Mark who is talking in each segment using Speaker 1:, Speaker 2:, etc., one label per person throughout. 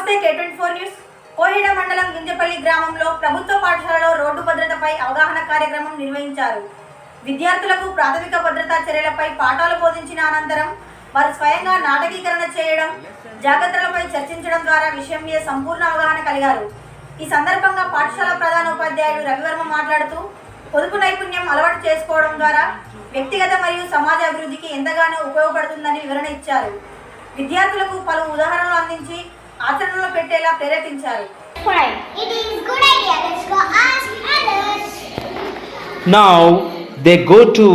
Speaker 1: నమస్తే K24 news. కోహిడ మండలం గింజపల్లి గ్రామంలో ప్రభుత్వ పాఠశాలలో రోడ్డు భద్రతపై అవగాహన కార్యక్రమం నిర్వహించారు. విద్యార్థులకు ప్రాథమిక భద్రతా చర్యలపై పాఠాలు బోధించిన అనంతరం వారు స్వయంగా నాటకీకరణ చేయడం, జాగ్రత్తలపై చర్చించడం ద్వారా విషయం మీద సంపూర్ణ అవగాహన కలిగారు. ఈ సందర్భంగా పాఠశాల ప్రధానోపాధ్యాయుడు రవివర్మ మాట్లాడుతూ పొదుపు నైపుణ్యం అలవాటు చేసుకోవడం ద్వారా వ్యక్తిగత మరియు సమాజ అభివృద్ధికి ఎంతగానో ఉపయోగపడుతుందని వివరణ ఇచ్చారు. విద్యార్థులకు పలు ఉదాహరణలు అందించి ఆచరణలో పెట్టేలా ప్రేరేపించారు.
Speaker 2: Now they go to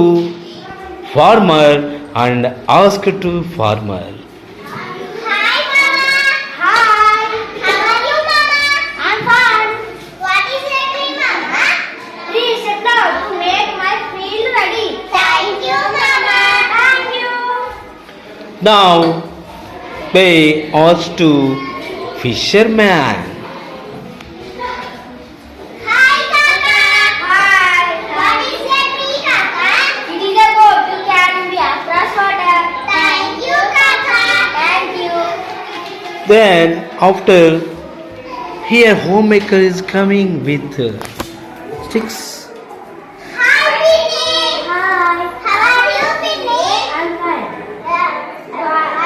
Speaker 2: farmer and ask to farmer.
Speaker 3: Hi Mama. Hi. How are you Mama? I'm fine. What is your dream Mama? Please sit down to make my field ready. Thank you Mama. Thank you.
Speaker 2: Now they ask to fisherman.
Speaker 3: Hi Kaka. Hi. What is your tree Kaka? It is a boat to carry me across water. Thank you Kaka. Thank you.
Speaker 2: Then after here homemaker is coming with sticks.
Speaker 3: Hi Pinny. Hi. How are you Pinny? I'm fine.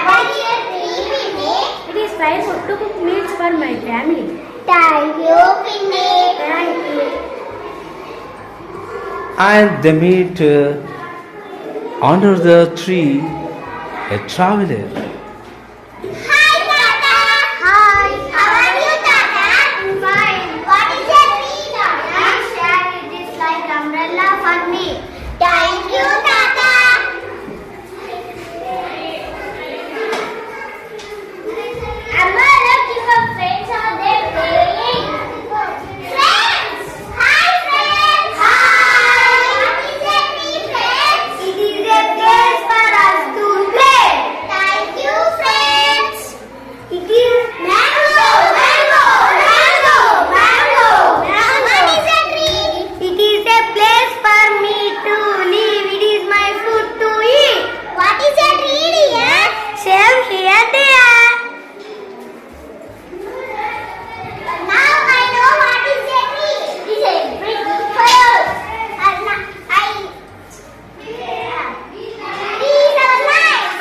Speaker 3: What is your tree Pinny?
Speaker 4: It is trying to cook meals for my family.
Speaker 3: Thank you Pinny.
Speaker 4: Thank you.
Speaker 2: And they meet under the tree a traveler.
Speaker 3: Hi Tata. Hi. How are you Tata? I'm fine. What is your tree Tata? I'm sure it is like umbrella for me. Thank you Tata. Amma, look, your friends are there playing. Friends! Hi friends! Hi! What is your tree friends? It is a place for us to play. Thank you friends. It is mango, mango, mango, mango, mango. What is a tree? It is a place for me to live. It is my food to eat. What is a tree, dear? Same here, dear. Now I know what is a tree. It is a big fire. Trees are nice.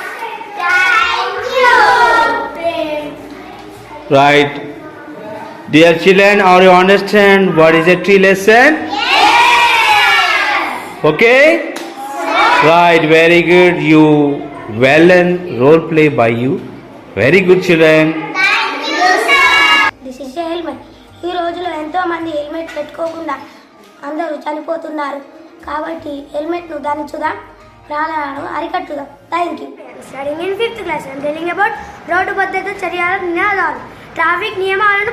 Speaker 3: Thank you.
Speaker 2: Right. Dear children, are you understand what is a tree lesson?
Speaker 3: Yes.
Speaker 2: Okay? Right, very good. You well and role play by you. Very good children.
Speaker 3: Thank you, sir.
Speaker 4: This is helmet. ఈ రోజులో ఎంతోమంది helmet పెట్టుకోకుండా అందరూ చనిపోతున్నారు. కాబట్టి హెల్మెట్ను ధరించుదాం, ప్రాణాలను అరికట్టుదాం. Thank you. Studying in 5th class. I'm telling about road భద్రత చర్యల నినాదాలు. ట్రాఫిక్ నియమాలను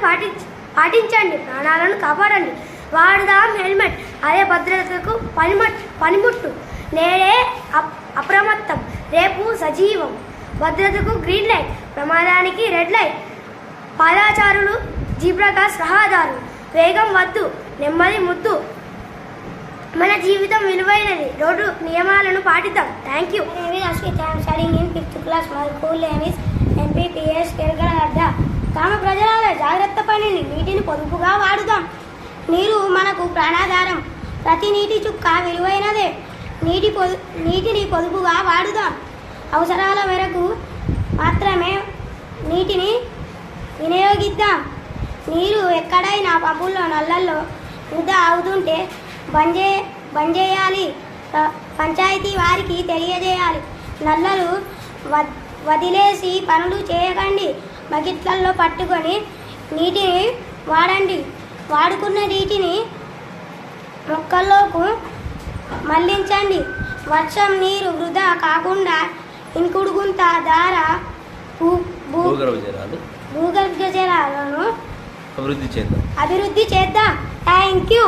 Speaker 4: పాటించండి, ప్రాణాలను కాపాడండి. వాడుదాం హెల్మెట్, అదే భద్రతకు పనిముట్టు. నేడే అప్రమత్తం, రేపు సజీవం. భద్రతకు గ్రీన్ లైట్, ప్రమాదానికి రెడ్ లైట్. పాదాచారులు జీబ్రా క్రాస్ రహదారులు. వేగం వద్దు, నెమ్మది ముద్దు. మన జీవితం విలువైనది, రోడ్డు నియమాలను పాటిద్దాం. Thank you. Studying in 5th class. My school name is MPPS కెరగడ. గ్రామ ప్రజల జాగ్రత్త పనిని నీటిని పొదుపుగా వాడుదాం. నీరు మనకు ప్రాణాధారం, ప్రతి నీటి చుక్క విలువైనదే. నీటిని పొదుపుగా వాడుదాం. అవసరాల మేరకు మాత్రమే నీటిని వినియోగిద్దాం. నీరు ఎక్కడైనా పంపుల్లో, నల్లల్లో వృధా అవుతుంటే బంద్ చేయాలి. పంచాయతీ వారికి తెలియజేయాలి. నల్లలు వదిలేసి పనులు చేయకండి. బకెట్లలో పట్టుకొని నీటిని వాడండి. వాడుకున్న నీటిని మొక్కల్లోకి మళ్లించండి. వర్షం నీరు వృధా కాకుండా ఇంకుడు గుంత ద్వారా భూగర్భ జలాలను అభివృద్ధి చేద్దాం. Thank you.